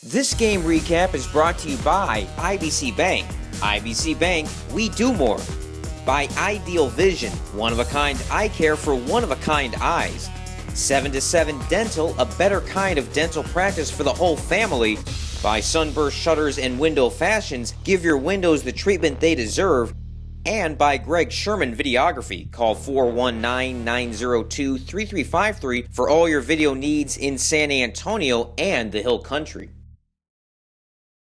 This game recap is brought to you by IBC Bank. IBC Bank, we do more. By Ideal Vision, one-of-a-kind eye care for one-of-a-kind eyes. 7 to 7 Dental, a better kind of dental practice for the whole family. By Sunburst Shutters and Window Fashions, give your windows the treatment they deserve. And by Greg Sherman Videography. Call 419-902-3353 for all your video needs in San Antonio and the Hill Country.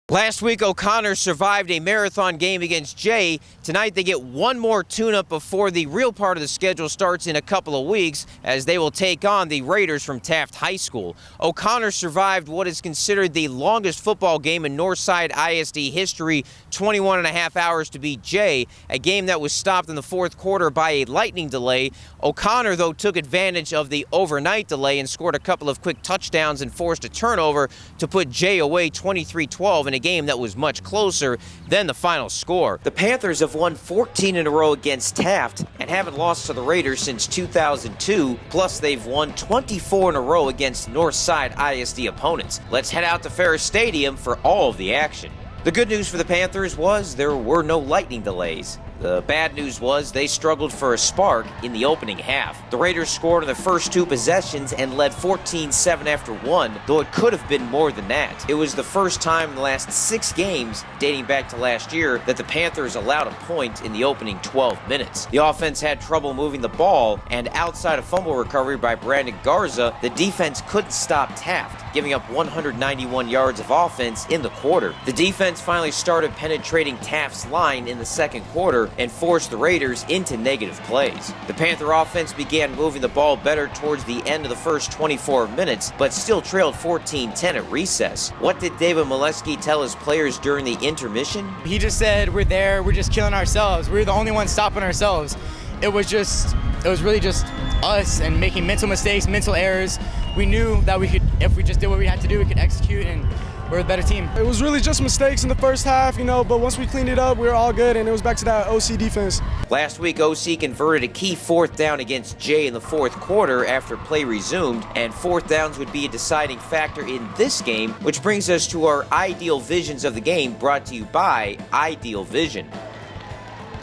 Last week, O'Connor survived a marathon game against Jay. Tonight, they get one more tune-up before the real part of the schedule starts in a couple of weeks, as they will take on the Raiders from Taft High School. O'Connor survived what is considered the longest football game in Northside ISD history, 21 and a half hours to beat Jay, a game that was stopped in the fourth quarter by a lightning delay. O'Connor, though, took advantage of the overnight delay and scored a couple of quick touchdowns and forced a turnover to put Jay away 23-12 in a game that was much closer than the final score. The Panthers have won 14 in a row against Taft and haven't lost to the Raiders since 2002, plus they've won 24 in a row against Northside ISD opponents. Let's head out to Ferris Stadium for all of the action. The good news for the Panthers was there were no lightning delays. The bad news was they struggled for a spark in the opening half. The Raiders scored on the first two possessions and led 14-7 after one, though it could have been more than that. It was the first time in the last 6 games, dating back to last year, that the Panthers allowed a point in the opening 12 minutes. The offense had trouble moving the ball, and outside a fumble recovery by Brandon Garza, the defense couldn't stop Taft, giving up 191 yards of offense in the quarter. The defense finally started penetrating Taft's line in the second quarter and forced the Raiders into negative plays. The Panther offense began moving the ball better towards the end of the first 24 minutes, but still trailed 14-10 at recess. What did David Molesky tell his players during the intermission? He just said, we're there, we're just killing ourselves. We're the only ones stopping ourselves. It was really just us and making mental mistakes, mental errors. We knew that we could, if we just did what we had to do, we could execute, and we're a better team. It was really just mistakes in the first half, but once we cleaned it up, we were all good, and it was back to that OC defense. Last week, OC converted a key fourth down against Jay in the fourth quarter after play resumed, and fourth downs would be a deciding factor in this game, which brings us to our ideal visions of the game, brought to you by Ideal Vision.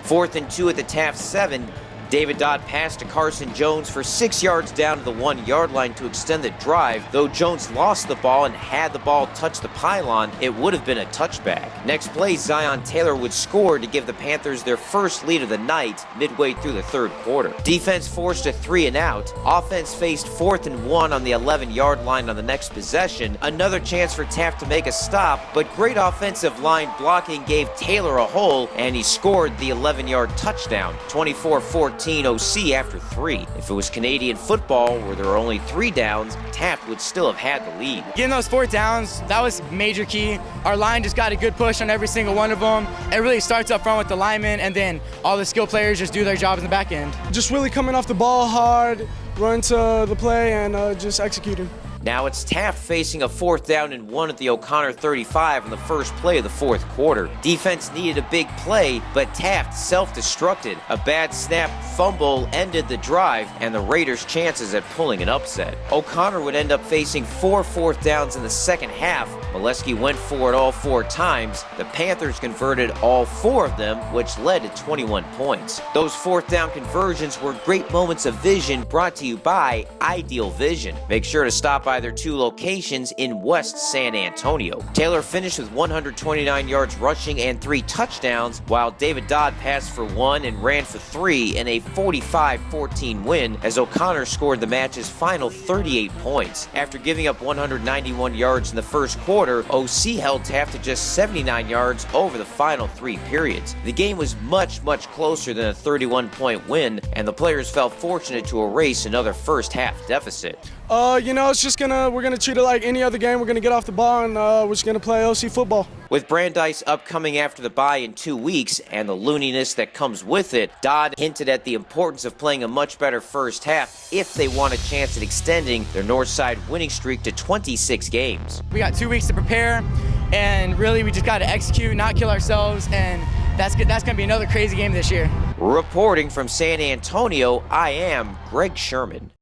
4th and 2 at the Taft 7. David Dodd passed to Carson Jones for 6 yards down to the 1-yard line to extend the drive. Though Jones lost the ball and had the ball touch the pylon, it would have been a touchback. Next play, Zion Taylor would score to give the Panthers their first lead of the night midway through the third quarter. Defense forced a 3-and-out. Offense faced 4th and 1 on the 11-yard line on the next possession. Another chance for Taft to make a stop, but great offensive line blocking gave Taylor a hole, and he scored the 11-yard touchdown, 24-14. OC after 3. If it was Canadian football where there were only 3 downs, Taft would still have had the lead. Getting those 4th downs, that was major key. Our line just got a good push on every single one of them. It really starts up front with the linemen, and then all the skill players just do their jobs in the back end. Just really coming off the ball hard, run to the play, and just executing. Now it's Taft facing a 4th down and 1 at the O'Connor 35 on the first play of the fourth quarter. Defense needed a big play, but Taft self-destructed. A bad snap fumble ended the drive and the Raiders' chances at pulling an upset. O'Connor would end up facing 4 4th downs in the second half. Molesky went for it all 4 times. The Panthers converted all 4 of them, which led to 21 points. Those 4th down conversions were great moments of vision, brought to you by Ideal Vision. Make sure to stop by their 2 locations in West San Antonio. Taylor finished with 129 yards rushing and 3 touchdowns, while David Dodd passed for 1 and ran for 3 in a 45-14 win, as O'Connor scored the match's final 38 points. After giving up 191 yards in the first quarter, OC held Taft to just 79 yards over the final 3 periods. The game was much closer than a 31-point win, and the players felt fortunate to erase another first half deficit. It's just we're gonna treat it like any other game. We're gonna get off the ball, and we're just gonna play OC football. With Brandeis upcoming after the bye in 2 weeks and the looniness that comes with it, Dodd hinted at the importance of playing a much better first half if they want a chance at extending their Northside winning streak to 26 games. We got 2 weeks to prepare, and really we just got to execute, not kill ourselves, and that's going to be another crazy game this year. Reporting from San Antonio, I am Greg Sherman.